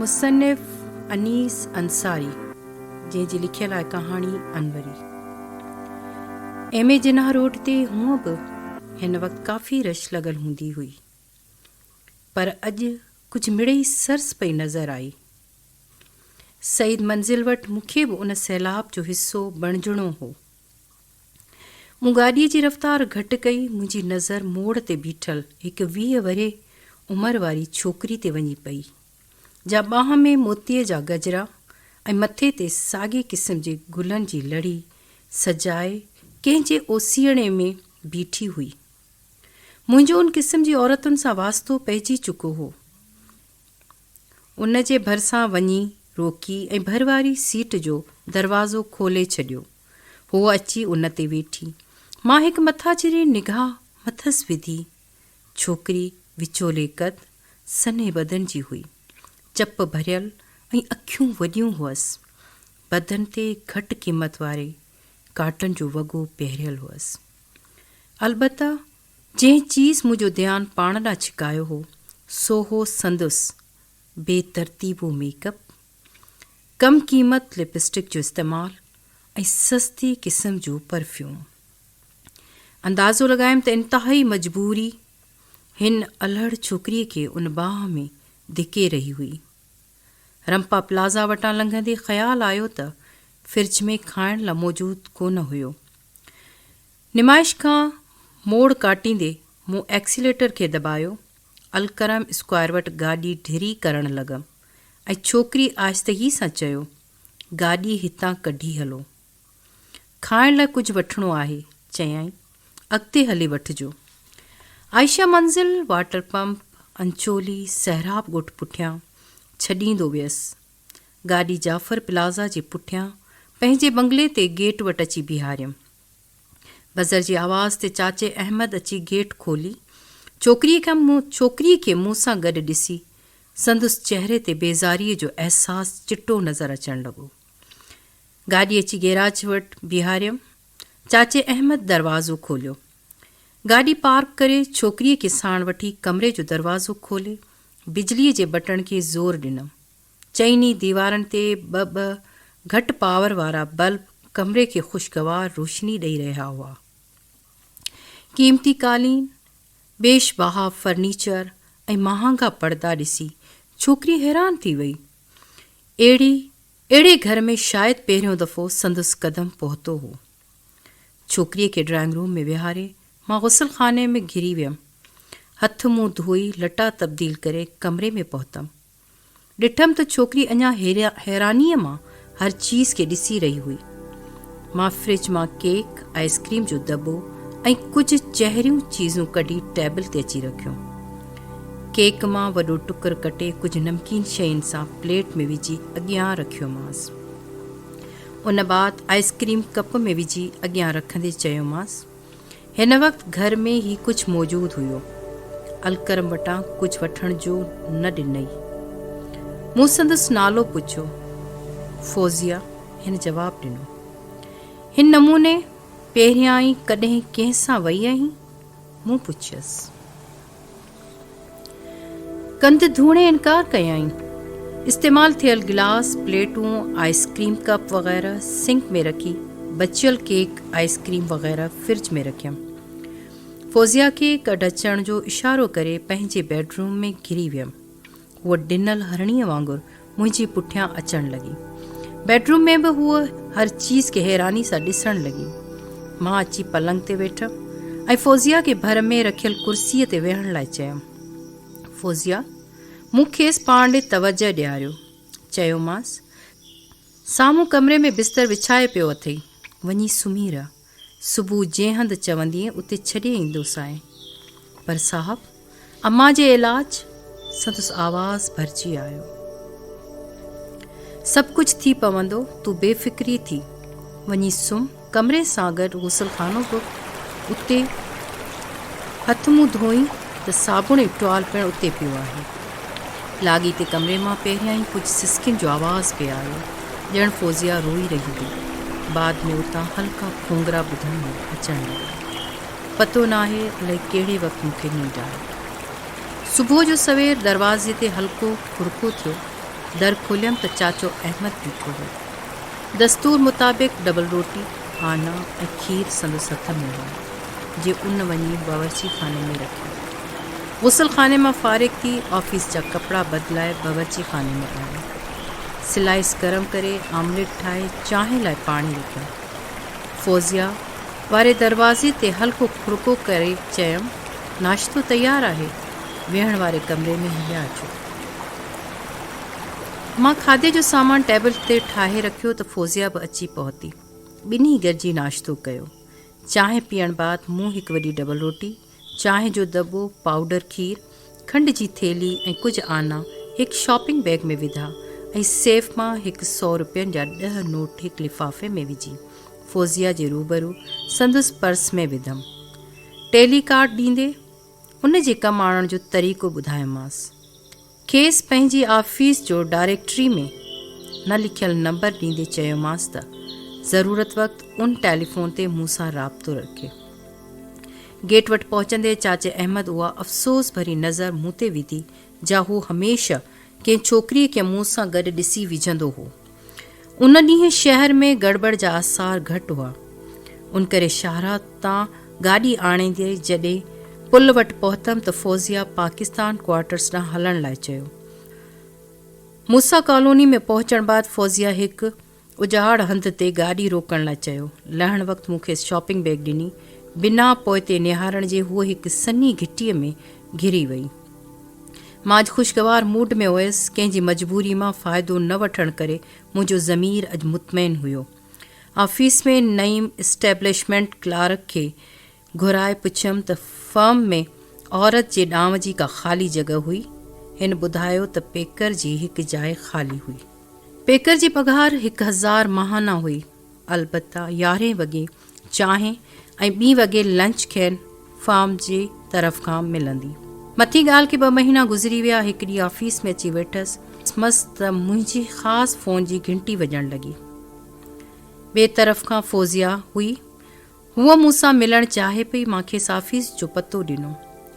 मुसन्निफ़ अनीस अंसारी जंहिंजी लिखियल आहे कहाणी Anwari. M A Jinnah road ते हूअं बि हिन वक़्तु काफ़ी रश लॻल हूंदी हुई, पर अॼु कुझु मिड़ई सरस पई नज़र आई। सईद मंज़िल वटि मूंखे बि उन सैलाब जो हिसो बणिजणो हो। मूं गाॾीअ जी रफ़्तार घटि कई। मुंहिंजी नज़र मोड़ ते बीठल हिकु 20 वरे उमिरि वारी छोकिरी ते वञी पई, जा ॿाह में मोतीअ जा गजरा ऐं मथे ते साॻे क़िस्म जे गुलनि जी लड़ी सजाए कंहिंजे ओसीअणे में बीठी हुई। मुंहिंजो उन क़िस्म जी औरतुनि सां वास्तो पइजी चुको हो। उन जे भरिसां वञी रोकी ऐं भरवारी सीट जो दरवाज़ो खोले छॾियो। हो अची उन ते वेठी। मां हिकु मथां चिरे निगाह मथसि विधी। छोकिरी विचोले कद, सन्हे बदन जी हुई, चप भरियल ऐं अखियूं वॾियूं हुअसि। बदन ते घटि क़ीमत वारे काटन जो वॻो पहिरियल हुअसि। अलबत्ता जंहिं चीज़ मुंहिंजो ध्यानु पाण ॾांहुं छिकायो हो सो हो संदुसि बेतरतीबो मेकअप, कम क़ीमत लिपस्टिक जो इस्तेमालु ऐं सस्ती क़िस्म जो परफ्यूम। अंदाज़ो लॻायमि त इंतिहाई मजबूरी हिन अलहड़ छोकिरीअ खे उन बाह में धिके रही हुई। रंपा प्लाज़ा वटां लंघंदे ख़्यालु आयो त फ्रिज में खाइण लाइ मौजूदु कोन हुयो। निमाइश खां मोड़ काटींदे मूं एक्सीलेटर खे दॿायो। अलकरम स्क्वायर वटि गाॾी ढिरी करण लॻमि ऐं छोकिरी आहिस्तगी सां चयो, गाॾी हितां कढी हलो, खाइण लाइ कुझु वठिणो आहे, चयाईं, अॻिते हली वठिजो। आयशा मंज़िल, वाटर पंप, अंचोली, सहराब ॻोठ पुठियां छॾींदो वियसि। गाॾी जाफ़र प्लाज़ा जे पुठियां पंहिंजे बंगले ते गेट वटि अची बीहारियमि। बज़र जी आवाज़ ते चाचे अहमद अची गेट खोली। छोकिरीअ खे मूं सां गॾु ॾिसी संदुसि चहिरे ते बेज़ारीअ जो अहसासु चिटो नज़र अचणु लॻो। गाॾी अची गैराज वटि बीहारियमि। चाचे अहमद दरवाज़ो खोलियो। गाॾी पार्क करे छोकिरीअ खे साण वठी कमरे जो दरवाज़ो खोले बिजलीअ जे बटण खे ज़ोर ॾिनमि। चइनी दीवारनि ते ॿ घटि पावर वारा बल्ब कमरे खे ख़ुशगवार रोशनी ॾेई रहिया हुआ। क़ीमती कालीन, बेशबहा फर्नीचर ऐं महांगा पर्दा ॾिसी छोकिरी हैरान थी वई। अहिड़े घर में शायदि पहिरियों दफ़ो संदुसि कदम पहुतो हो। छोकिरीअ खे ड्राइंग रूम में विहारे मां गुसल खाने में घिरी वियमि। हथ मुंहुं धोई लटा तब्दील करे कमरे में पहुतमि। ॾिठमि त छोकिरी अञा हैरानीअ मां हर चीज़ खे ॾिसी रही हुई। मां फ्रिज मां केक, आइसक्रीम जो दॿो ऐं कुझु चहिरियूं चीज़ूं कढी टेबल ते अची रखियूं। केक मां वॾो टुकुर कटे कुझु नमकीन शयुनि सां प्लेट में विझी अॻियां रखियोमांसि। उन बाद आइसक्रीम कप में विझी अॻियां रखंदे चयोमांसि, हिन वक़्तु घर में ई कुझु मौजूदु हुयो, अलकरम वटां कुझु वठण जो न ॾिनई। मूं संदुसि नालो पुछियो। फौज़िया, हिन जवाबु ॾिनो। हिन नमूने पहिरियां ई कॾहिं कंहिं सां वई आहीं? मूं पुछियसि। कंध धूणे इनकार कयाईं। इस्तेमालु थियल गिलास, प्लेटूं, आइसक्रीम कप वग़ैरह सिंक में रखी बचियल केक, आइसक्रीम वग़ैरह फ्रिज में रखियमि। फौज़िया खे कढ अचण जो इशारो करे पंहिंजे बेडरूम में घिरी वियमि। हूअ ॾिनल हरणीअ वांगुरु मुंहिंजे पुठियां अचणु लॻी। बेडरूम में बि हूअ हर चीज़ खे हैरानी सां ॾिसणु लॻी। मां अची पलंग ते वेठमि ऐं फौज़िया खे भर में रखियल कुर्सीअ ते वेहण लाइ चयमि। फौज़िया मूं खेसि पाण ॾे तवजह ॾियारियो। चयोमांसि, साम्हूं कमरे में बिस्तर विछाए पियो अथई, वञी सुम्ही रह। सुबुह जंहिं हंधि चवंदीअ उते छॾे ईंदोसांइ। पर साहब, अम्मा जे इलाज, संदुसि आवाज़ भरिजी आयो। सभु कुझु थी पवंदो, तूं बेफ़िक्री थी, वञी सुम्ह। कमरे सां गॾु गुसलखानो बि उते। हथ मुंहुं धोई त साबुण ऐं टुवाल पिणु उते पियो आहे। लाॻीते कमरे मां पहिरियां ई कुझु सिसकिन जो आवाज़ पियो आयो, ॼण फौज़िया रोई रही हुई। बाद में उतां हल्का खोंगरा ॿुधण में अचण लॻा। पतो न आहे अलाए कहिड़े वक़्तु मूंखे नींद आई। सुबुह जो सवेर दरवाज़े ते हल्को खुरको थियो। दर खोलियमि त चाचो अहमद बीठो हो। दस्तूर मुताबिक़ डबल रोटी, आना ऐं खीर संदसि हथ में हुआ, जे उन वञी बावर्ची खाने में रखी। गुसल खाने मां फ़ारिग थी ऑफिस जा कपिड़ा बदिलाए बावर्ची खाने में आया। सिलाइस गरम करे आमलेट ठाहे चांहि लाइ पाणी रखियो। फौज़िया वारे दरवाज़े ते हल्को खुरको करे चयमि, नाश्तो तयारु आहे, वेहण वारे कमरे में हलिया अचो। मां खाधे जो सामान टेबल ते ठाहे रखियो त फौज़िया बि अची पहुती। ॿिन्ही गॾिजी नाश्तो कयो। चांहि पीअण बाद मूं हिकु वॾी डबल रोटी, चांहि जो दॿो, पाउडर खीर, खंड जी थेली ऐं कुझु आना हिकु शॉपिंग बैग में विधा ऐं सेफ मां हिकु 100 रुपयनि जा 10 नोट हिकु लिफ़ाफ़े में विझी फौज़िया जे रूबरू संदसि पर्स में विधमि। टेलीकार्ड ॾींदे उन जे कमु आणण जो तरीक़ो ॿुधायोमांसि। खेसि पंहिंजी ऑफिस जो डायरेक्टरी में न लिखियलु नंबर ॾींदे चयोमांसि त ज़रूरत वक़्तु उन टेलीफोन ते मूं सां राब्तो रखे। गेट वटि पहुचंदे चाचे अहमद उहा अफ़सोस भरी नज़र मूं ते विधी, जा हू हमेशह कंहिं छोकिरीअ खे मूं सां गॾु ॾिसी विझंदो हो। उन ॾींहुं शहर में गड़बड़ जा आसार घटि हुआ। उन करे शाहरा तां गाॾी आणींदे जॾहिं पुल वटि पहुतमि त फौज़िया पाकिस्तान क्वार्टर्स ॾांहुं हलण लाइ चयो। मूसा कॉलोनी में पहुचण बाद फौज़िया हिकु उजाड़ हंध ते गाॾी रोकण लाइ चयो। लहण वक़्तु मूंखे शॉपिंग बैग ॾिनी। बिना पोइ ते निहारण जे हूअ हिकु सन्ही घिटीअ में घिरी वई। मां ख़ुशगवार मूड में हुयसि। कंहिंजी मजबूरी मां फ़ाइदो न वठण करे मुंहिंजो ज़मीर अॼु मुतमइन हुयो। ऑफिस में नईम इस्टेब्लिशमेंट क्लार्क खे घुराए पुछियमि त फर्म में औरत जे ॾांव जी का ख़ाली जॻह हुई। हिन ॿुधायो त पेकर जी हिकु जाइ ख़ाली हुई। पेकर जी पघार 1000 माहाना हुई। अलबत्ता 11 वॻे चांहि ऐं 2 वॻे लंच खेनि फर्म जे तरफ़ खां मिलंदी। मथी ॻाल्हि के 2 महीना गुज़री विया। हिकु ॾींहुं ऑफिस में अची वेठसि मस्त त मुंहिंजी ख़ासि फ़ोन जी घंटी वॼण लॻी। ॿिए तरफ़ खां फौज़िया हुई। हूअ मूंसां मिलणु चाहे पई। मां खेसि ऑफिस जो पतो ॾिनो।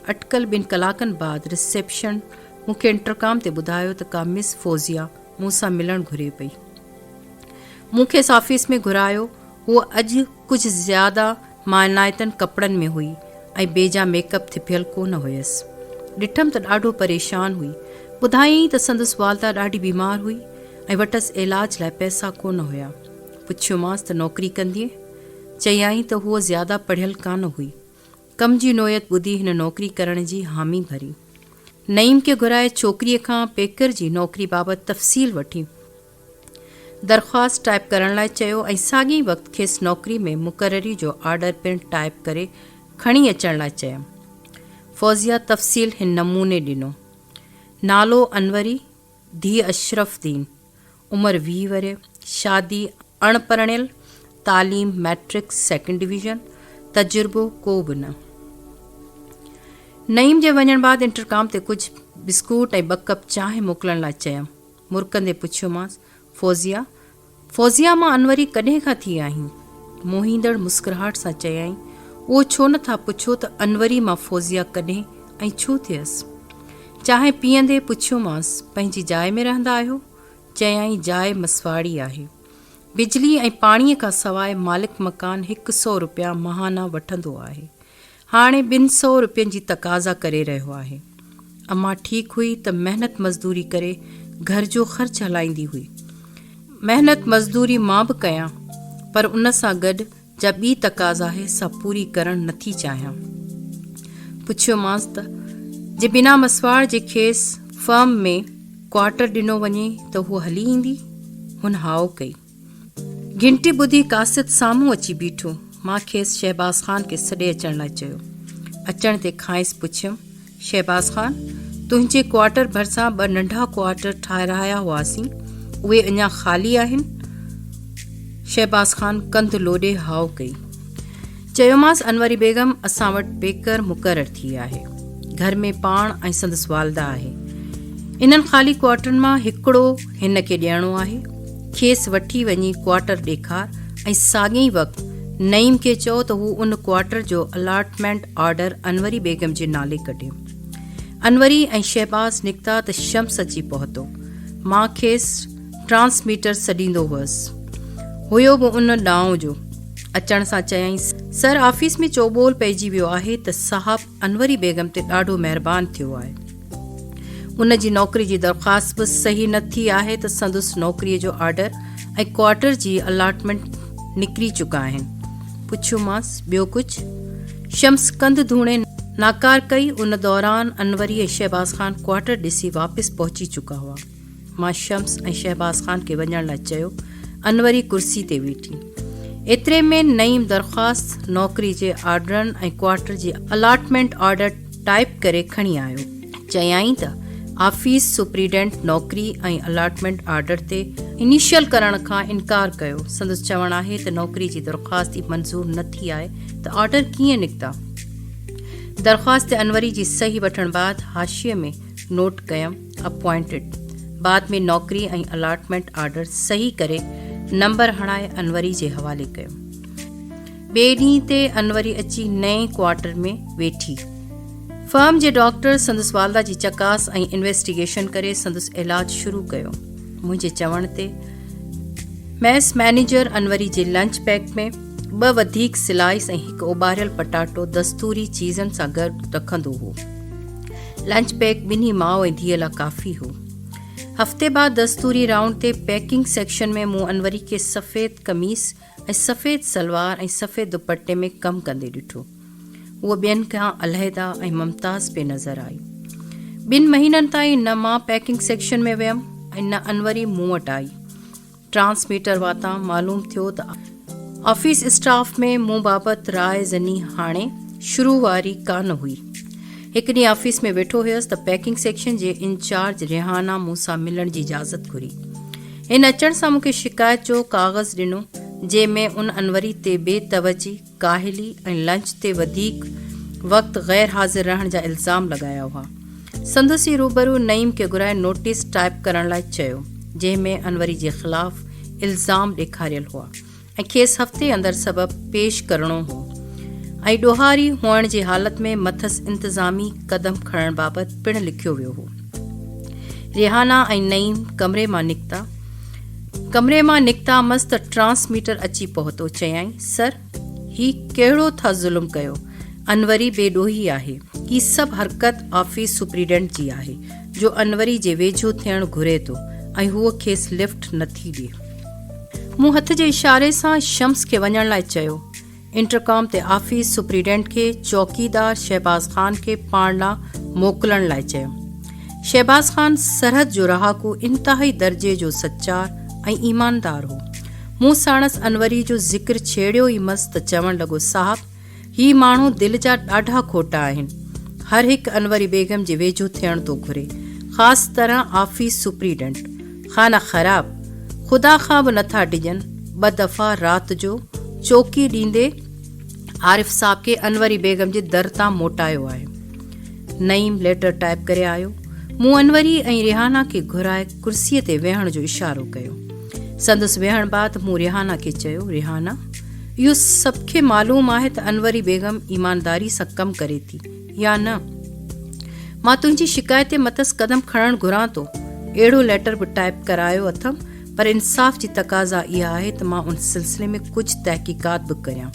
अटकल 2 कलाकनि बाद रिसेप्शन मूंखे इंटरकॉम ते ॿुधायो त का मिस फौज़िया मूंसां मिलणु घुरे पई। मूं खेसि ऑफिस में घुरायो। हूअ अॼु कुझु ज़्यादा मानाइतनि कपिड़नि में हुई ऐं बेजा मेकअप थिपियल कोन हुयसि। ॾिठमि त ॾाढो परेशान हुई। ॿुधायईं त संदसि वालदा ॾाढी बीमार हुई ऐं वटसि इलाज लाइ पैसा कोन हुया। पुछियोमांसि त नौकरी कंदीअ? चयाईं त हूअ ज़्यादा पढ़ियल कान हुई। कम जी नोयत ॿुधी हिन नौकरी करण जी हामी भरी। नईम खे घुराए छोकिरीअ खां पेकर जी नौकरी बाबति तफ़सील वठी दरख़्वास्त टाइप करण लाइ चयो ऐं साॻी वक़्तु खेसि नौकरी में मुक़ररी जो ऑर्डर पिण टाइप करे खणी अचण लाइ चयमि। फौज़िया तफ़सील हिन नमूने ॾिनो। नालो अनवरी, धीउ अशरफदीन, उमिरि 20 वरे, शादी अणपरणियल, तालीम मैट्रिक 2nd डिवीज़न, तजुर्बो को बि न। नईम जे वञण बाद इंटरकॉम ते कुझु बिस्कुट ऐं 2 कप चांहि मोकिलण लाइ चयमि। मुरकंदे पुछियोमांसि, फौज़िया मां अनवरी कॾहिं खां थी आहीं? मोहींदड़ मुस्कुराहट सां चयाईं, उहो छो नथा पुछो त अनवरी मां फौज़िया कॾहिं ऐं छो थियसि? चांहि पीअंदे पुछियोमांसि, पंहिंजी जाइ में रहंदा आहियो? चयाईं, जाइ मसवाड़ी आहे। बिजली ऐं पाणीअ खां सवाइ मालिक मकान 100 रुपया माहाना वठंदो आहे। हाणे 200 रुपयनि जी तक़ाज़ा करे रहियो आहे। अम्मा ठीकु हुई त महिनत मज़दूरी करे घर जो ख़र्च हलाईंदी हुई। महिनत मज़दूरी मां बि कयां, पर उन सां गॾु जा ॿी तक़ाज़ा हिसा पूरी करणु नथी चाहियां। पुछियोमांसि त जे बिना मसवाड़ जे खेसि फर्म में क्वार्टर ॾिनो वञे त हू हली ईंदी? हुन हाओ कई। घंटी ॿुधी कासिद साम्हूं अची बीठो। मां खेसि शहबाज़ ख़ान खे सॾे अचण लाइ चयो। अचण ते खांइसि पुछियमि, शहबाज़ ख़ान, तुंहिंजे क्वार्टर भरिसां 2 नंढा क्वार्टर ठाहिराया हुआसीं, उहे अञा ख़ाली आहिनि? शहबाज़ ख़ान कंधु लोॾे हाओ कई। चयोमांसि, अनवरी बेगम, असां वटि पेकर मुक़ररु थी आहे। घर में पाण ऐं संदसि वालदा आहे। इन्हनि ख़ाली क्वार्टरनि मां हिकिड़ो हिन खे ॾियणो आहे। खेसि वठी वञी क्वार्टर ॾेखार ऐं साॻिए वक़्तु नईम खे चओ त हू उन क्वार्टर जो अलॉटमेंट ऑर्डर अनवरी बेगम जे नाले कढे। अनवरी ऐं शहबाज़ निकिता त शम्स अची पहुतो। मां खेसि ट्रांसमीटर सॾींदो हुअसि। हुयो बि उन ॾांहुं जो। अचण सां चयाईं, सर ऑफिस में चोॿोल पइजी वियो आहे त साहबु अनवरी बेगम ते ॾाढो महिरबानी थियो आहे। उन जी नौकरी जी दरख़्वास्त बि सही न थी आहे त संदसि नौकरीअ जो ऑर्डर ऐं क्वार्टर जी अलॉटमेंट निकिरी चुका आहिनि। पुछियोमांसि, ॿियो कुझु? शम्स कंध धूणे नाकार कई। उन दौरान अनवरी ऐं शहबाज़ ख़ान क्वार्टर ॾिसी वापसि पहुची चुका हुआ। मां शम्स ऐं शहबाज़ ख़ान खे वञण लाइ चयो। अनवरी कुर्सी ते वेठी। एतिरे में नईम दरख़्वास्त, नौकरी जे ऑर्डरनि ऐं क्वार्टर जी अलॉटमेंट ऑर्डर टाइप करे खणी आयो। चयाईं त ऑफिस सुप्रीडेंट नौकरी ऐं अलॉटमेंट ऑर्डर ते इनिशियल करण खां इनकार कयो। संदसि चवणु आहे त नौकरी जी दरख़्वास्त ई मंज़ूर न थी आहे त ऑर्डर कीअं निकिता। दरख़्वास्त ते अनवरी जी सही वठण बाद हाशिए में नोट कयमि अपॉइंटेड। बाद में नौकरी ऐं अलॉटमेंट ऑर्डर सही करे नंबर हणाए अनवरी जे हवाले कयो। ॿिए ॾींहं ते अनवरी अची नए क्वार्टर में वेठी। फर्म जे डॉक्टर संदसि वालदा जी चकास ऐं इन्वेस्टिगेशन करे संदसि इलाज शुरू कयो। मुंहिंजे चवण ते मैस मैनेजर अनवरी जे लंच पैक में 2 वधीक स्लाइस ऐं 1 उॿारियल पटाटो दस्तूरी चीज़नि सां गॾु रखंदो हो। लंच पैक ॿिन्ही माउ ऐं धीअ लाइ काफ़ी हो। हफ़्ते बाद दस्तूरी राउंड ते पैकिंग सेक्शन में मूं अनवरी खे सफ़ेद कमीस ऐं सफ़ेद सलवार ऐं सफ़ेद दुपट्टे में कमु कंदे ॾिठो। उहा ॿियनि खां अलहदा ऐं मुमताज़ पे नज़र आई। 2 महीननि ताईं न मां पैकिंग सेक्शन में वियमि ऐं न अनवरी मूं वटि आई। ट्रांसमीटर वातां मालूम थियो त ऑफिस स्टाफ में मूं बाबति राय ज़नी हाणे शुरू वारी कान हुई। हिकु ॾींहुं ऑफिस में वेठो हुयसि त पैकिंग सेक्शन जे इंचार्ज रिहाना मूंसां मिलण जी इजाज़त घुरी। हिन अचण सां मूंखे शिकायत जो काग़ज़ ॾिनो, जंहिंमें उन अनवरी ते बेतवजी, काहिली ऐं लंच ते वधीक वक़्तु ग़ैर हाज़िर रहण जा इल्ज़ाम लॻाया हुआ। संदसि रूबरू नईम खे घुराए नोटिस टाइप करण लाइ चयो, जंहिंमें अनवरी जे ख़िलाफ़ इल्ज़ाम ॾेखारियल हुआ ऐं खेसि हफ़्ते अंदरि सबबु पेश करणो हो ऐं ॾोहारी हुअण जी हालत में मथसि इंतिज़ामी क़दम खणण बाबति पिणु लिखियो वियो हो। रिहाना ऐं नईम कमरे मां निकिता मस्त त ट्रांसमीटर अची पहुतो। चयाईं, सर ही कहिड़ो था ज़ुल्म कयो। अनवरी बेॾोही आहे। ही सभु हरकत ऑफिस सुप्रीडेंट जी आहे जो अनवरी जे वेझो थियणु घुरे थो ऐं हूअ खेसि लिफ्ट नथी ॾिए। मूं हथ जे इशारे सां शम्स खे वञण लाइ चयो। इंटरकॉम ते ऑफिस सुप्रीडेंट खे चौकीदार शहबाज़ ख़ान खे पाण लाइ मोकिलण लाइ चयो। शहबाज़ ख़ान सरहद जो रहाकू इंतिहाई दर्जे जो सचार ऐं ईमानदार हो। मूं साणसि अनवरी जो ज़िक्र छेड़ियो ई मस त चवणु लॻो, साहब ही माण्हू दिलि जा ॾाढा खोटा आहिनि। हर हिकु अनवरी बेगम जे वेझो थियणु थो घुरे, ख़ासि तरह ऑफिस सुप्रीडेंट। खाना ख़राब, ख़ुदा खां बि नथा डिॼनि। 2 दफ़ा राति जो चौकी ॾींदे आरिफ़ साहब खे अनवरी बेगम जे दर तां मोटायो आहे। नईम लेटर टाइप करे आयो। मूं अनवरी ऐं रिहाना खे घुराए कुर्सीअ ते वेहण जो इशारो कयो। संदसि वेहण बाद मूं रिहाना खे चयो, रिहाना इहो सभु खे मालूम आहे त अनवरी बेगम ईमानदारी सां कमु करे थी या न? मां तुंहिंजी शिकायत ते मथसि क़दम खणणु घुरां थो। अहिड़ो लेटर बि टाइप करायो अथमि, पर इंसाफ़ जी तक़ाज़ा इहा आहे त मां उन सिलसिले में कुझु तहक़ीक़ात बि करियां।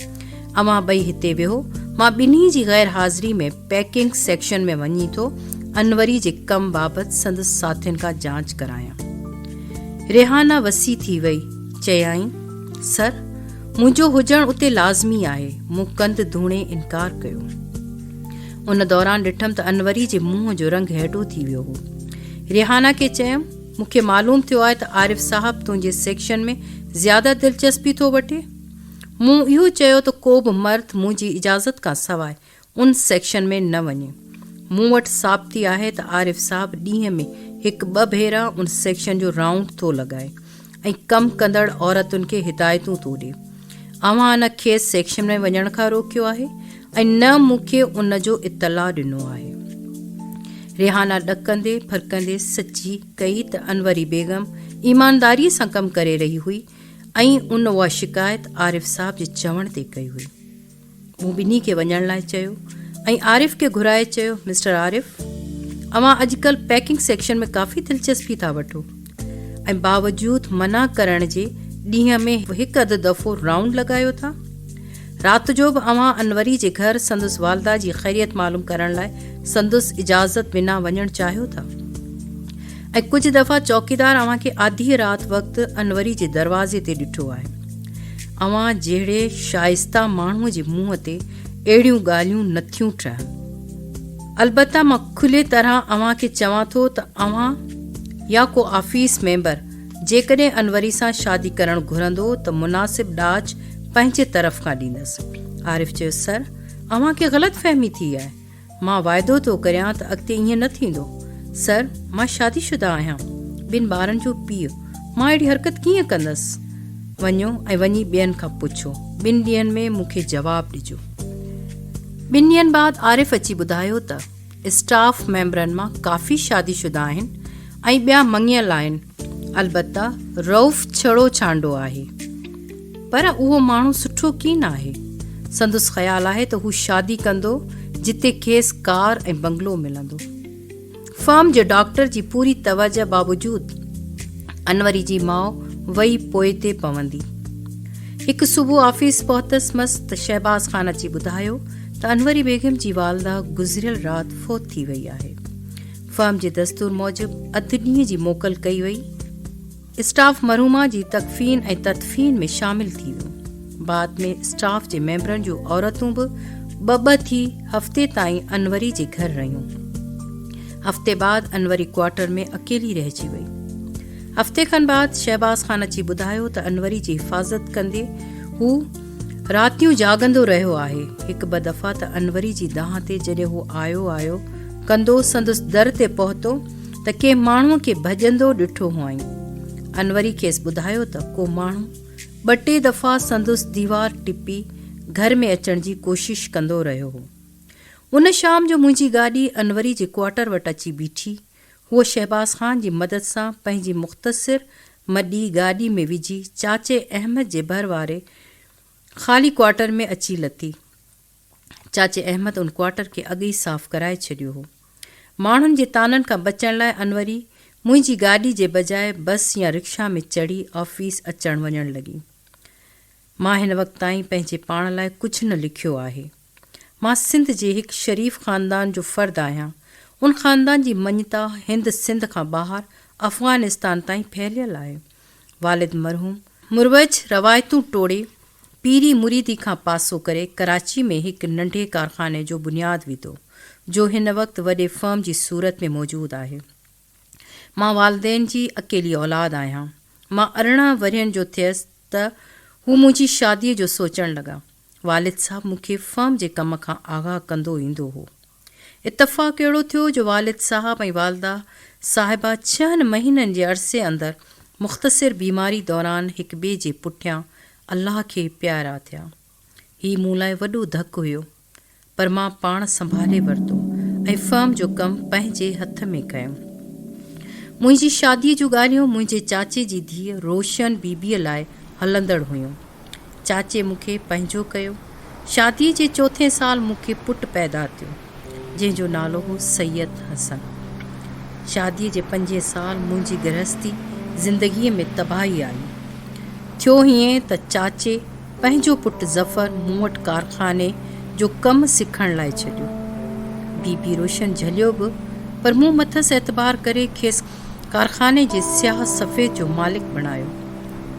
अवां ॿई हिते वेहो, मां ॿिन्ही जी ग़ैर हाज़िरी में पैकिंग सेक्शन में वञी थो अनवरी जे कम बाबति संदसि साथियुनि खां जांच करायां। रिहाना वसी थी वई। चयाईं, सर मुंहिंजो हुजणु उते लाज़मी आहे। मूं कंध धूणे इनकार कयो। उन दौरान ॾिठमि त अनवरी जे मुंहं जो रंग हेॾो थी वियो हो। रिहाना खे चयमि, मूंखे मालूम थियो आहे त आरिफ़ साहब तुंहिंजे सेक्शन में ज़्यादा दिलचस्पी थो वठे। मूं इहो चयो त को बि मर्द मुंहिंजी इजाज़त खां सवाइ उन सेक्शन में न वञे। मूं वटि साबिती आहे त आरिफ़ साहब ॾींहं में 1-2 भेरा उन सेक्शन जो राउंड थो लॻाए ऐं कमु कंदड़ औरतुनि खे हिदायतूं थो ॾिए। अवां न खेसि सेक्शन में वञण खां रोकियो आहे ऐं न मूंखे उन जो इतला ॾिनो आहे। रिहाना ॾकंदे फरकंदे सची कई त अनवरी बेगम ईमानदारीअ सां कमु करे रही हुई ऐं उन उहा शिकायत आरिफ़ साहब जे चवण ते कई हुई। मूं ॿिन्ही खे वञण लाइ चयो ऐं आरिफ़ खे घुराए चयो, मिस्टर आरिफ़ अवां अॼुकल्ह पैकिंग सेक्शन में काफ़ी दिलचस्पी था वठो। ऐं बावजूदु मना करण जे ॾींहं में हिकु अधु दफ़ो राउंड लॻायो था। राति जो बि अव्हां अनवरी जे घर संदसि वालदा जी ख़ैरियत मालूम करण लाइ संदसि इजाज़त बिना वञणु चाहियो था। ऐं कुझु दफ़ा चौकीदार अव्हां खे आधी राति वक़्तु अनवरी जे दरवाज़े ते ॾिठो आहे। अव्हां जहिड़े शाइस्ता माण्हूअ जे मुंहं ते अहिड़ियूं ॻाल्हियूं नथियूं ठहनि। अलबत्ता मां खुले तरह अव्हां खे चवां थो त अव्हां या को ऑफिस मेंबर जेकॾहिं अनवरी सां शादी करणु घुरंदो त मुनासिब ॾाज पंहिंजे तरफ़ खां ॾींदसि। आरिफ़ चयो, सर, अव्हां खे ग़लति फ़हमी थी आहे। मां वाइदो थो करियां त अॻिते ईअं न थींदो। सर, मां शादीशुदा आहियां, 2 ॿारनि जो पीउ। मां अहिड़ी हरकत कीअं कंदसि? वञो ऐं वञी ॿियनि खां पुछो। 2 ॾींहंनि में मूंखे जवाबु ॾिजो। 2 ॾींहंनि बाद आरिफ़ अची ॿुधायो त स्टाफ मेंबरनि मां काफ़ी शादीशुदा आहिनि ऐं ॿिया मङियल आहिनि। अलबत्ता रऊफ़ छड़ो छांडो आहे, पर उहो माण्हू सुठो कीन आहे। संदसि ख़्यालु आहे त हू शादी कंदो जिते खेसि कार ऐं बंगलो मिलंदो। फर्म जे डॉक्टर जी पूरी तवजह बावजूदु अनवरी जी माउ वई पोइ ते पवंदी। हिकु सुबुह ऑफिस पहुतसि मस त शहबाज़ ख़ान अची ॿुधायो त अनवरी बेगम जी वालदा गुज़िरियल राति फ़ौत थी वई आहे। फर्म जे दस्तूर मूजिबि अधु ॾींहं जी मोकल कई वई। स्टाफ मरहूमा जी तकफ़ीन ऐं तदफ़ीन में शामिल थी वियो। बाद में स्टाफ जे मेंबरनि जूं औरतूं बि ॿ थी हफ़्ते ताईं अनवरी जे घर रहियूं। हफ़्ते बाद अनवरी क्वार्टर में अकेली रहिजी वई। हफ़्ते खनि बाद शहबाज़ ख़ान अची ॿुधायो त अनवरी जी हिफ़ाज़त कंदे हू रातियूं जाॻंदो रहियो आहे। 1-2 दफ़ा त अनवरी जी दाह ते जॾहिं हू आयो कंदो संदसि दर ते पहुतो त कंहिं माण्हूअ खे भॼंदो ॾिठो हुअईं। अनवरी खेसि ॿुधायो त को माण्हू 2-3 दफ़ा संदसि दीवार टिपी घर में अचण जी कोशिश कंदो रहियो हो। उन शाम जो मुंहिंजी गाॾी अनवरी जे क्वार्टर वटि अची बीठी। हूअ शहबाज़ ख़ान जी मदद सां पंहिंजी मुख़्तसिर मॾी गाॾी में विझी चाचे अहमद जे भर वारे ख़ाली क्वार्टर में अची लथी। चाचे अहमद उन क्वार्टर खे अॻु ई साफ़ कराए छॾियो हो। माण्हुनि जे ताननि खां बचण लाइ अनवरी मुंहिंजी गाॾी जे बजाए बस या रिक्शा में चढ़ी ऑफिस अचणु वञणु लॻी। मां हिन वक़्त ताईं पंहिंजे पाण लाइ कुझु न लिखियो आहे। मां सिंध जे हिकु शरीफ़ ख़ानदान जो फ़र्दु आहियां। उन ख़ानदान जी मञता हिंद सिंध खां ॿाहिरि अफ़गानिस्तान ताईं फैलियल आहे। वालिद मरहूम मुरवज रवायतूं टोड़े पीरी मुरीदी खां पासो करे कराची में हिकु नंढे कारखाने जो बुनियादु विधो, जो हिन वक़्तु वॾे फर्म जी सूरत में मौजूदु आहे। मां वालदेन जी अकेली औलाद आहियां। मां 18 वरियनि जो थियसि त हू मुंहिंजी शादीअ जो सोचणु लॻा। वालिद साहबु मूंखे फर्म जे कम खां आगाह कंदो ईंदो हो। इतफ़ाक़ अहिड़ो थियो जो वालिद साहब ऐं वालदा साहिबा 6 महीननि जे अरसे अंदरि मुख़्तसिर बीमारी दौरान हिक ॿिए जे पुठियां अल्लाह खे प्यारा थिया। हीउ मूं लाइ वॾो धकु हुयो, पर मां पाण संभाले वरितो ऐं फर्म जो कमु पंहिंजे हथ में कयो। मुंहिंजी शादीअ जूं ॻाल्हियूं मुंहिंजे चाचे जी धीअ रोशन बीबीअ लाइ हलंदड़ हुयूं। चाचे मूंखे पंहिंजो कयो। शादीअ जे 4थे साल मूंखे पुटु पैदा थियो, जंहिंजो नालो हो सैयद हसन। शादीअ जे 5 साल मुंहिंजी गृहस्थी ज़िंदगीअ में तबाही आई। थियो हीअं त चाचे पंहिंजो पुटु ज़फ़र मूं वटि कारखाने जो कमु सिखण लाइ छॾियो। बीबी रोशन झलियो बि, पर मूं मथसि एतबार करे खेसि कारखाने जे स्याह सफ़ेद जो मालिक बणायो।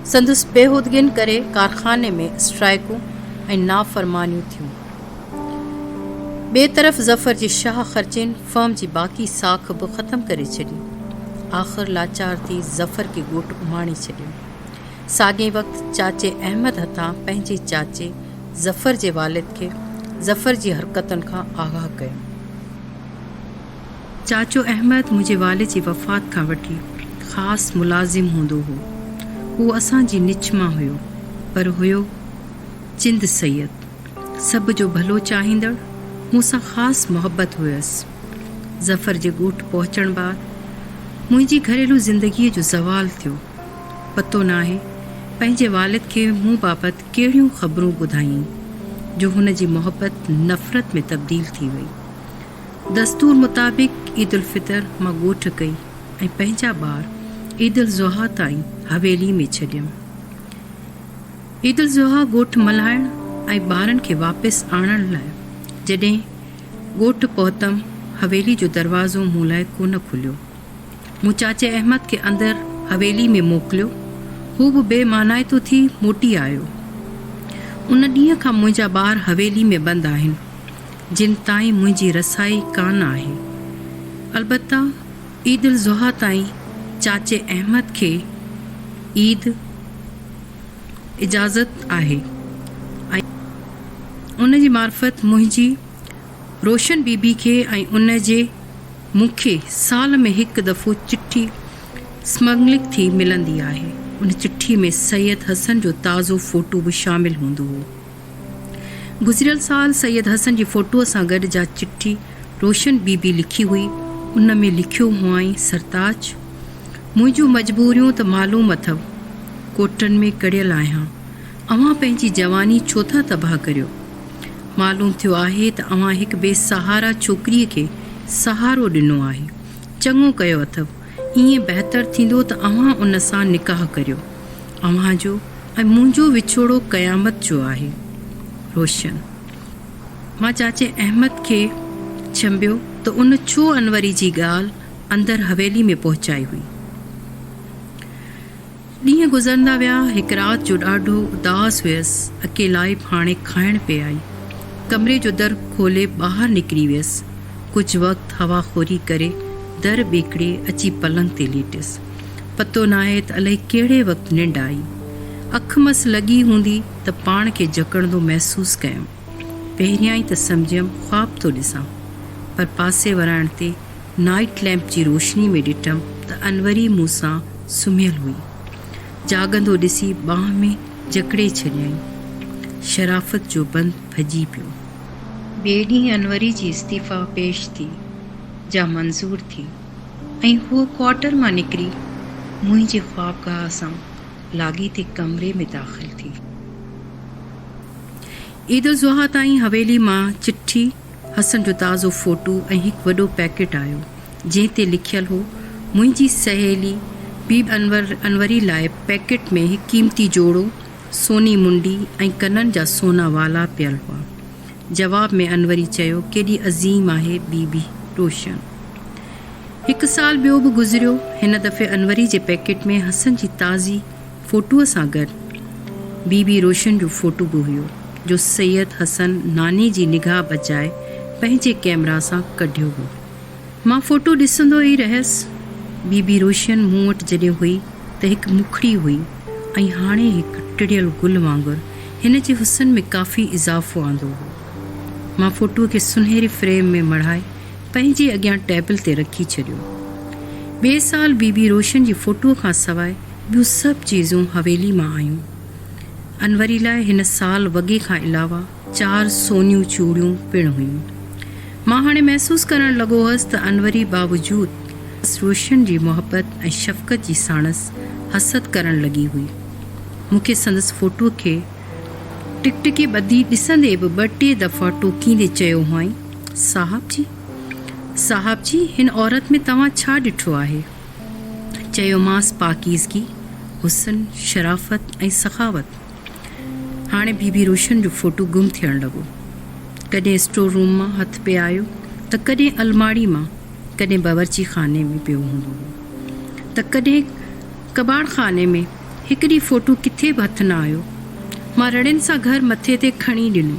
संदसि बेहूदगियुनि करे कारखाने में स्ट्राइकूं ऐं नाफ़रमानियूं थियूं। ॿिए तरफ़ ज़फ़र जे शाह ख़र्चिन फर्म जी बाक़ी साख बि ख़तमु करे छॾी। आख़िर लाचार थी ज़फ़र खे ॻोठु उमाणे छॾियो। साॻिए वक़्तु चाचे अहमद हथां पंहिंजे चाचे ज़फ़र जे वालिद खे ज़फ़र जी हरकतुनि खां आगाह कयो। चाचो अहमद मुंहिंजे वालिद जी वफ़ात खां वठी ख़ासि मुलाज़िम हूंदो हो। हू असांजी निच मां हुयो, पर हुयो चिंद सैयद, सभ जो भलो चाहींदड़। मूंसां ख़ासि मुहबत हुयसि। ज़फ़र जे ॻोठु पहुचण बाद मुंहिंजी घरेलू ज़िंदगीअ जो ज़वालु थियो। पतो न आहे पंहिंजे वालिद खे मूं बाबति कहिड़ियूं ख़बरूं ॿुधाईं जो हुन जी मुहबत नफ़रत में तब्दील थी वई। दस्तूर मुताबिक़ ईद उल फितर मां ॻोठु कई ऐं पंहिंजा ॿार ईद उल ज़ुहा ताईं हवेली में छॾियमि। ईद उल ज़ुहा ॻोठु मल्हाइण ऐं ॿारनि खे वापसि आणण लाइ जॾहिं ॻोठु पहुतमि, हवेली जो दरवाज़ो मूं लाइ कोन खुलियो। मूं चाचे अहमद खे अंदरि हवेली में मोकिलियो। हू बि बेमानाइतो थी मोटी आयो। उन ॾींहं खां मुंहिंजा ॿार हवेली में बंदि आहिनि, जिन ताईं मुंहिंजी रसाई कान आहे। अलबत्ता ईद उल ज़ुहा ताईं चाचे अहमद खे ईद इजाज़त आहे ऐं उन जी मार्फत मुंहिंजी रोशन बीबी खे ऐं उन जे मूंखे साल में हिकु दफ़ो चिठी स्मगलिंग थी मिलंदी आहे। उन चिठी में सैयद हसन जो ताज़ो फ़ोटो बि शामिल हूंदो हो। गुज़िरियल साल सैयद हसन जी फ़ोटोअ सां गॾु जा चिठी रोशन बीबी लिखी हुई। उन में लिखियो हुआईं, सरताज, मुंहिंजूं मजबूरियूं त मालूम अथव, कोटनि में कड़ियल आहियां। अव्हां पंहिंजी जवानी छो था तबाह करियो? मालूम थियो आहे त अव्हां हिकु बेसहारा छोकिरीअ खे सहारो ॾिनो आहे। चङो कयो अथव। ईअं बहितर थींदो त अव्हां उन सां निकाह करियो। अव्हां जो ऐं मुंहिंजो विछोड़ो क़यामत जो आहे। रोशन। मां चाचे अहमद खे चंबियो त उन छो अनवरी जी ॻाल्हि अंदरि हवेली में पहुचाई हुई। ॾींहं गुज़रंदा विया। हिकु राति जो ॾाढो उदास हुयसि। अकेलाई हाणे खाइण पे आई। कमरे जो दर खोले ॿाहिरि निकिरी वियसि। कुझु वक़्तु हवाखोरी करे दर ॿेकड़े अची पलंग ते लेटियसि। पतो नाहे त अलाए कहिड़े वक़्तु निंड आई। अखि मस लॻी हूंदी त पाण खे जकड़ंदो महसूसु कयमि। पहिरियां ई त सम्झियमि ख़्वाब थो ॾिसां, पर पासे वराइण ते नाइट लैम्प जी रोशनी में ॾिठमि त अनवरी मूं सां सुम्हियल हुई। जाॻंदो ॾिसी बांह में जकड़े छॾियईं। शराफ़त जो बंदि भॼी पियो। ॿिए ॾींहुं अनवरी जी इस्तीफ़ा पेश थी, जा मंज़ूर थी ऐं हूअ क्वार्टर मां निकिरी मुंहिंजे ख्वाबगाह सां लाॻीते कमरे में दाख़िल थी। ईद उल ज़ुहा ताईं हवेली मां चिठी, हसन जो ताज़ो फ़ोटो ऐं हिकु वॾो पैकेट आयो, जंहिं ते लिखियलु हो, मुंहिंजी सहेली बी अनवरी लाइ पैकेट में हिकु क़ीमती जोड़ो, सोनी मुंडी ऐं कननि जा सोना वाला पियल हुआ। जवाब में अनवरी चयो, केॾी अज़ीम आहे बीबी रोशन। हिकु साल ॿियो बि गुज़रियो। हिन दफ़े अनवरी जे पैकेट में हसन जी ताज़ी फ़ोटूअ सां गॾु बीबी रोशन जो फ़ोटो बि हुयो, जो सैयद हसन नानी जी निगाह बचाए पंहिंजे कैमरा सां कढियो हो। मां फ़ोटो ॾिसंदो ई रहियसि। बीबी रोशन मूं वटि जॾहिं हुई त हिकु मुखड़ी हुई ऐं हाणे हिकु टिड़ियल गुल वांगुरु हिन जे हुसन में काफ़ी इज़ाफ़ो आंदो हो। मां फ़ोटूअ खे सुनहरी फ्रेम में मढ़ाए पंहिंजे अॻियां टेबल ते रखी छॾियो। ॿिए साल बीबी रोशन जी फ़ोटूअ खां सवाइ ॿियूं सभु चीज़ूं हवेली मां आयूं। अनवरी लाइ हिन साल वॻे खां अलावा 4 सोनियूं चूड़ियूं पिणु हुयूं। मां हाणे महसूसु करणु लॻो हुअसि त अनवरी बावजूदि रोशन जी मुहबत ऐं शफ़क़त जी साणस हसद करणु लॻी हुई। मूंखे संदसि फ़ोटूअ खे टिकटिकी ॿधी ॾिसंदे बि 2-3 दफ़ा टोकींदे चयो हुआईं, साहब जी हिन औरत में तव्हां छा ॾिठो आहे? चयोमांसि, पाकीज़गी, हुसन, शराफ़त ऐं सखावत। हाणे बीबी रोशन जो फ़ोटो गुम थियणु लॻो। कॾहिं स्टोर रूम मां हथ पे आयो त कॾहिं अलमारी मां, कॾहिं बावर्ची खाने में पियो हूंदो हो त कॾहिं कबाड़ खाने में। हिकु ॾींहुं फ़ोटो किथे बि हथु न आयो। मां रड़ियुनि सां घर मथे ते खणी ॾिनो।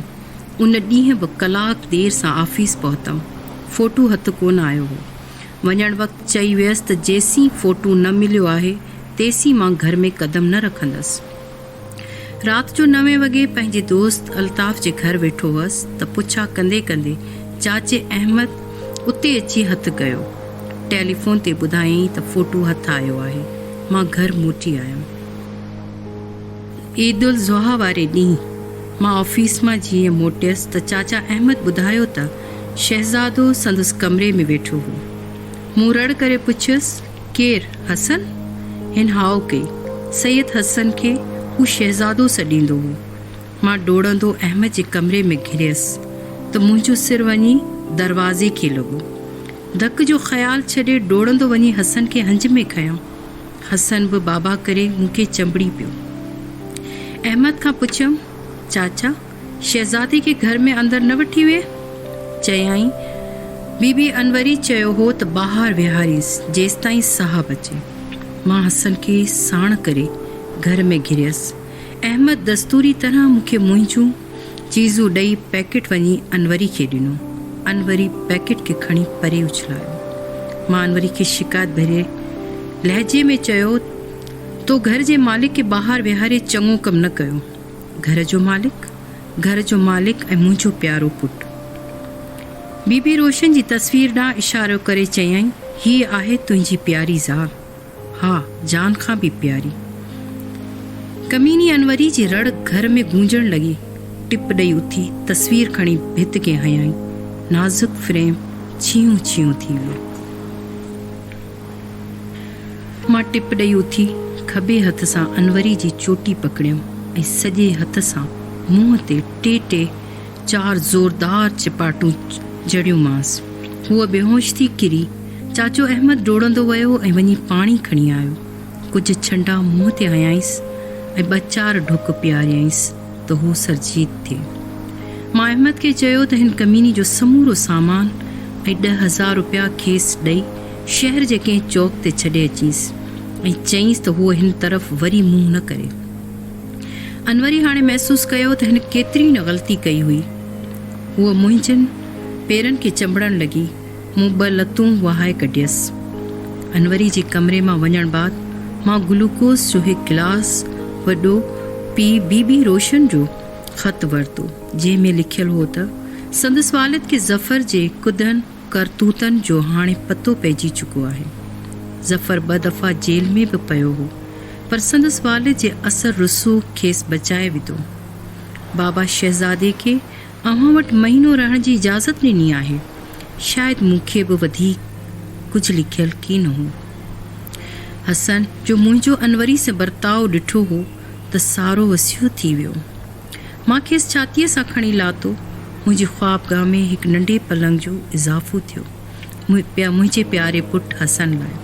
उन ॾींहुं बि कलाक देरि सां ऑफिस पहुतमि। फ़ोटो हथु कोन आयो हो। वञणु वक़्तु चई वियसि त जेसीं फ़ोटो न मिलियो आहे तेसीं मां घर में क़दम न रखंदसि। राति जो 9 वॻे पंहिंजे दोस्त अल्ताफ़ जे घर वेठो हुअसि त पुछा कंदे कंदे चाचे अहमद उते अची हथु कयो। टेलीफ़ोन ते ॿुधायईं त फ़ोटो हथु आयो आहे। मां घर मोटी आयमि। ईद उल ज़ुहा वारे ॾींहुं मां ऑफिस मां जीअं मोटियसि त चाचा अहमद ॿुधायो त शहज़ादो संदसि कमरे में वेठो हो। मूं रड़ करे पुछियसि, केरु? हसन? हिन हाउ कई। सैयद हसन खे हू शहज़ादो सॾींदो हो। मां डोड़ंदो अहमद जे कमरे में घिरियसि त मुंहिंजो सिर वञी दरवाज़े खे लॻो। धक जो ख़्यालु छॾे डोड़ंदो वञी हसन खे हंज में खयमि। हसन बि बाबा करे मूंखे चंबड़ी पियो। अहमद खां पुछियमि, चाचा शहज़ादे खे घर में अंदरि न वठी विए? चयाईं, बीबी अनवरी चयो हो त ॿाहिरि विहारीसि जेसिताईं साहब अचे। मां हसन खे साण करे घर में घिरियसि। अहमद दस्तूरी तरह मूंखे मुंहिंजूं चीज़ूं ॾेई पैकेट वञी अनवरी खे ॾिनो। अनवरी पैकेट खे खणी परे उछलायो। मां अनवरी खे शिकायत भरे लहजे में चयो, तो घर जे मालिक खे ॿाहिरि विहारे चङो कमु न कयो। घर जो मालिक ऐं मुंहिंजो प्यारो पुटु। बीबी रोशन जी तस्वीर ॾांहुं इशारो करे चयाईं, हीअ आहे तुंहिंजी प्यारी ज़ाल। हा, जान खां बि प्यारी। कमीनी अनवरी जी रड़ घर में गूंजण लॻी। टिप ॾेई उथी तस्वीर खणी भित खे हयाईं। नाज़ुक फ्रेम छियूं छियूं थी वियो। मां टिप ॾेई उथी खॿे हथ सां अनवरी जी चोटी पकड़ियमि ऐं सॼे हथ सां मुंहं ते टे 4 ज़ोरदार चिपाटूं जड़ियूंमांसि। हूअ बेहोश थी किरी। चाचो अहमद डोड़ंदो वियो ऐं वञी पाणी खणी आयो। कुझु छंडा मुंहं ते हयांसि ऐं 2-4 ढुक पियारियांसि त हू सरजीत थिए। मां अहमद खे चयो त हिन कमीनी जो समूरो सामान ऐं 10,000 रुपया खेसि ॾेई शहर जे कंहिं चौक ते छॾे अचीसि ऐं चईंसि त हूअ हिन तरफ़ वरी मुंहुं न करे। अनवरी हाणे महसूसु कयो त हिन केतिरी न ग़लती कई हुई। हूअ मुंहिंजनि पेरनि खे चंबड़ण लॻी। मूं 2 लतूं वहाए कढियसि। अनवरी जे कमरे मां वञण बाद मां ग्लूकोस जो हिकु गिलास वॾो पी बीबी रोशन जो ख़त वरितो, जंहिंमें लिखियलु हो त संदसि वालिद खे ज़फ़र जे कुदन करतूतनि जो हाणे पतो पइजी चुको आहे। ज़फ़र 2 दफ़ा जेल में बि पियो हो, पर संदसि वालिद जे असर रसूख़ खेसि बचाए विधो। बाबा शहज़ादे खे अव्हां वटि महीनो रहण जी इजाज़त ॾिनी आहे। शायदि मूंखे बि वधीक कुझु लिखियलु कीन हो। हसन जो मुंहिंजो अनवरी से बर्ताव ॾिठो हो त सारो वसियो थी वियो। मां खेसि छातीअ सां खणी लातो। मुंहिंजी ख्वाबगाह में हिकु नंढे पलंग जो इज़ाफ़ो थियो मुंहिंजे प्यारे पुटु हसन लाइ।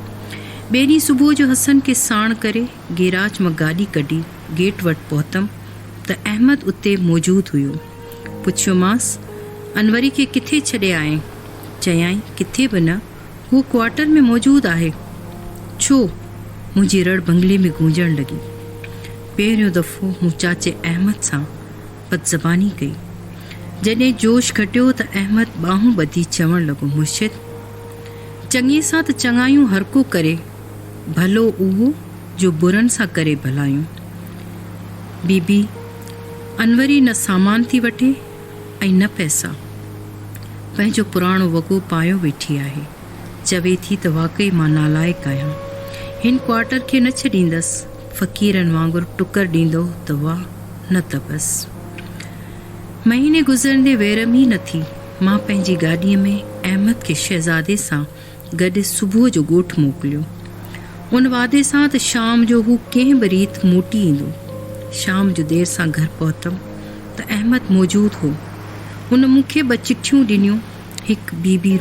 ॿिए ॾींहुं सुबुह जो हसन खे साण करे गैराज मां गाॾी कढी गेट वटि पहुतमि त अहमद उते मौजूदु हुयो। पुछियोमांसि, अनवरी खे किथे छॾे आएं? चयाईं, किथे बि न, हू क्वार्टर में मौजूदु आहे। छो? मुंहिंजी रड़ बंगले में गूंजण लॻी। पहिरियों दफ़ो मूं चाचे अहमद सां बदज़बानी कई। जॾहिं जोश घटियो त अहमद ॿाहूं ॿधी चवणु लॻो, मुर्शिद, चङीअ सां त चङायूं हर को करे, भलो उहो जो बुरनि सां करे भलायूं। बीबी अनवरी न सामान थी वठे ऐं न पैसा। पंहिंजो पुराणो वॻो पायो वेठी आहे। चवे थी त वाक़ई मां नालाइक़ आहियां। हिन क्वार्टर खे न छॾींदसि। फ़क़ीरनि वांगुरु टुकर ॾींदो त वाह, न त बसि। महीने गुज़रंदे वेरम ई न थी। मां पंहिंजी गाॾीअ में अहमद खे शहज़ादे सां गॾु सुबुह जो ॻोठु मोकिलियो, उन वादे सां त शाम जो हू कंहिं बि रीति मोटी ईंदो। शाम जो देरि सां घर पहुतमि त अहमद मौजूदु हो। हुन मूंखे 2 चिठियूं ॾिनियूं। हिकु बीबी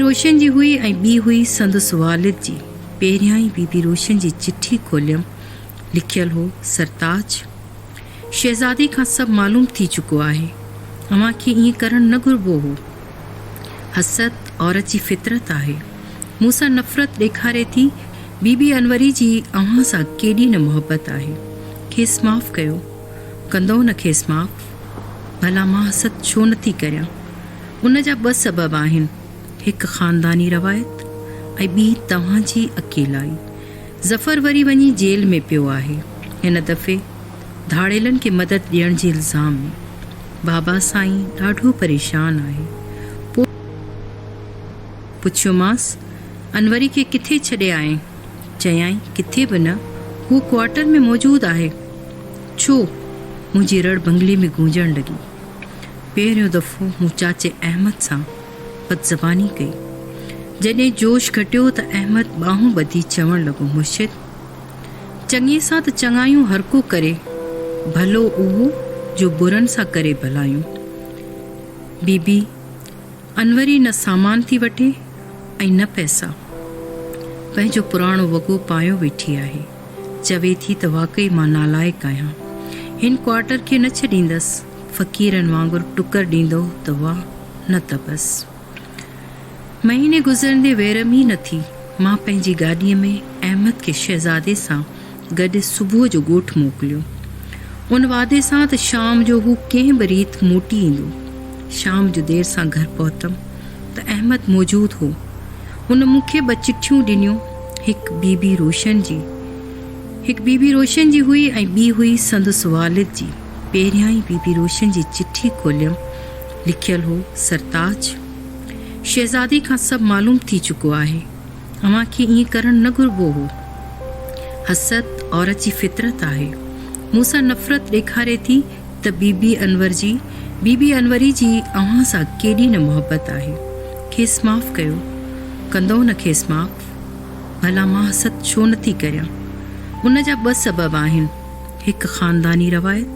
रोशन जी हुई ऐं ॿी हुई संदसि वालिद जी। पहिरियां ई बीबी रोशन जी चिठी खोलियमि। लिखियलु हो, सरताज, शहज़ादी खां सभु मालूम थी चुको आहे। अव्हांखे ईअं करणु न घुरिबो हो। हसद औरत जी फितरत आहे। मूंसां नफ़रत ॾेखारे थी। बीबी अनवरी जी अव्हां सां केॾी न मुहबत आहे। खेसि माफ़ु कयो। कंदो न खेसि माफ़ु? भला मां हसद छो नथी करियां? उन जा 2 सबब आहिनि। हिकु ख़ानदानी रवायत ऐं ॿी तव्हांजी अकेलाई। ज़फ़र वरी वञी जेल में पियो आहे, हिन दफ़े धाड़ेलनि खे मदद ॾियण जे इल्ज़ाम में। बाबा साईं ॾाढो परेशान आहे। पुछियोमांसि, अनवरी खे किथे छॾे आएं? चयाईं, किथे बि न, हू क्वार्टर में मौजूदु आहे। छो? मुंहिंजी रड़ बंगले में गूंजण लॻी। पहिरियों दफ़ो मूं चाचे अहमद सां बदज़बानी कई। जॾहिं जोश घटियो त अहमद ॿाहूं ॿधी चवणु लॻो, मुर्शिद, चङीअ सां त चङायूं हर को करे, भलो उहो जो बुरनि सां करे भलायूं। बीबी अनवरी न सामान थी वठे ऐं न पैसा। पंहिंजो पुराणो वॻो पायो वेठी आहे। चवे थी त वाक़ई मां नालाइक़ आहियां, हिन क्वार्टर खे न छॾींदसि। फ़क़ीरनि वांगुरु टुकर ॾींदो त वाह, न त बसि। महीने गुज़रंदे वेरमी न थी। मां पंहिंजी गाॾीअ में अहमद खे शहज़ादे सां गॾु सुबुह जो ॻोठु मोकिलियो, उन वादे सां त शाम जो हू कंहिं बि रीति मोटी ईंदो। शाम जो देर सां घर पहुतमि त अहमद मौजूदु हो। हुन मूंखे 2 चिठियूं ॾिनियूं, हिकु बीबी रोशन जी हुई ऐं ॿी हुई संदसि वालिद जी। पहिरियां ई बीबी रोशन जी चिठी खोलियमि, लिखियलु हो, सरताज, शहज़ादी खां सभु मालूम थी चुको आहे। अव्हांखे ईअं करणु न घुरिबो हो। हसद औरत जी फितरत आहे। मूंसां नफ़रत ॾेखारे थी त बीबी अनवरी जी अव्हां सां केॾी न मुहबत आहे। खेसि माफ़ कयो। कंदो न खेसि माफ़? भला मां हसद छो नथी करियां? उन जा 2 सबब आहिनि, हिकु ख़ानदानी रवायत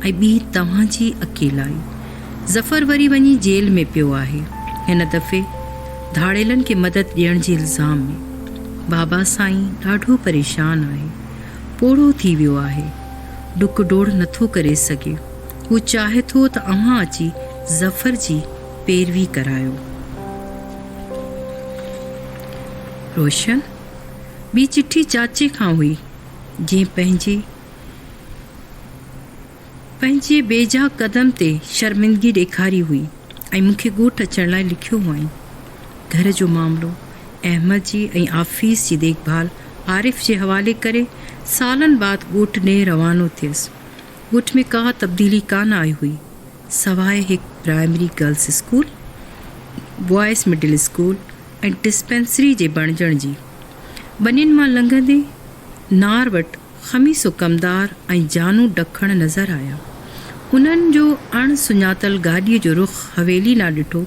ऐं ॿी तव्हांजी अकेलाई। ज़फ़र वरी वञी जेल में पियो आहे, हिन दफ़े धाड़ेलनि खे मदद ॾियण जे इल्ज़ाम में। बाबा साईं ॾाढो परेशान आहे, पोड़ो थी वियो आहे, डुक डोड़ नथो करे सघे। हू चाहे थो त अव्हां अची ज़फ़र जी पैरवी करायो। रोशन। ॿी चिठी चाचे खां हुई, जंहिं पंहिंजे बेजा कदम ते शर्मिंदगी ॾेखारी हुई ऐं मूंखे ॻोठु अचण लाइ लिखियो हुअईं। घर जो मामिलो अहमद जी ऐं आफ़ीस जी देखभाल आरिफ़ जे हवाले करे सालनि बाद ॻोठु ॾे रवानो थियसि। ॻोठ में का तब्दीली कान आई हुई, सवाइ हिकु primary girls school, boys middle school ऐं डिस्पेंसरी जे बणजण जी। बनियुनि मां लंघंदे नार वटि ख़मीसो कमदार ऐं जानू ॾखण नज़र आया। उन्हनि जो अणसुञातल गाॾीअ जो रुख़ हवेली लाइ ॾिठो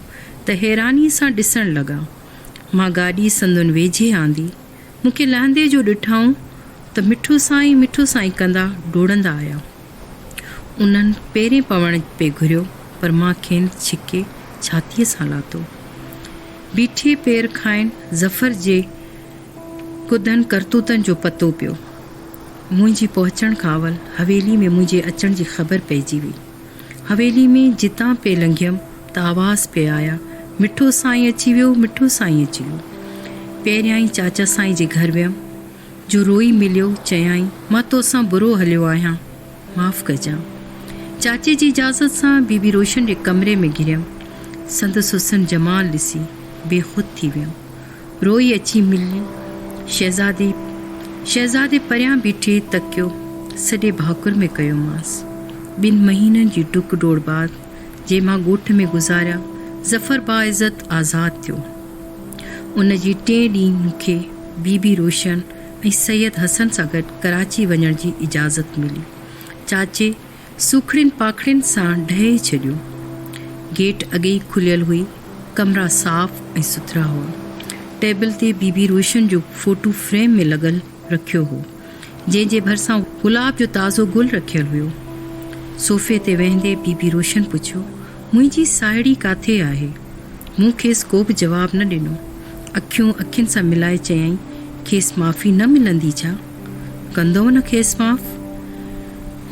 त हैरानीअ सां ॾिसण लॻा। मां गाॾी संदुनि वेझे आंदी। मूंखे लहंदे जो ॾिठाऊं त मिठो साईं कंदा डोड़ंदा आया। उन्हनि पेरें पवण पे घुरियो, पर मां खेनि छिके छातीअ सां लाथो। बीठे पेर खाइनि ज़फ़र जे कुदन करतूतनि जो पतो पियो। मुंहिंजी पहुचण खां अवल हवेली में मुंहिंजे अचण जी ख़बर पइजी हुई। हवेली में जितां पे लंघियमि त आवाज़ पे आया, मिठो साईं अची वियो, मिठो साईं अची वियो। पहिरियां ई चाचा साईं जे घर वियमि, जो रोई मिलियो, चयाईं, मां तोसां बुरो हलियो आहियां, माफ़ कजां। चाचे जी इजाज़त सां बीबी रोशन जे कमरे में घिरियमि। संदसि हुसन जमाल ॾिसी बेख़ुद थी वियमि। रोई अची मिली शहज़ादे परियां बीठे तकियो सॼे भाकुर में कयोमांसि। 2 महीननि जी डुक डोड़ बाद जे मां ॻोठ में गुज़ारिया, ज़फ़र बाइज़त आज़ादु थियो। उन जी 3 ॾींहं मूंखे बीबी रोशन ऐं सैयद हसन सां गॾु कराची वञण जी इजाज़त मिली। चाचे सुखड़ियुनि पाखड़ियुनि सां ढहे छॾियो। गेट अॻे ई खुलियल हुई, कमरा साफ़ ऐं सुथरा हुआ। टेबल ते बीबी रोशन जो फ़ोटो फ्रेम में लॻल रखियो हो, जंहिंजे भरिसां गुलाब जो ताज़ो गुल रखियल हुयो। सोफ़े ते वेहंदे बीबी रोशन पुछियो, मुंहिंजी साहेड़ी काथे आहे? मूं खेसि को बि जवाबु न ॾिनो। अखियुनि सां मिलाए चयाईं, खेसि माफ़ी न मिलंदी छा? कंदो न खेसि माफ़?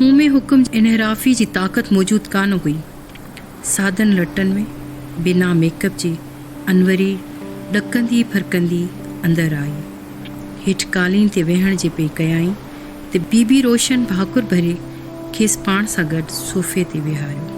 मूं में हुकुम इनहराफ़ी जी ताक़त मौजूदु कान हुई। सादनि लटनि में बिना मेकअप जे अनवरी ॾकंदी फरकंदी अंदरि आई। हेठि कालीन ते वेहण जे पे कयाईं त बीबी रोशन भाकुर भरे खेसि पाण सां गॾु सोफ़े ते विहारियो।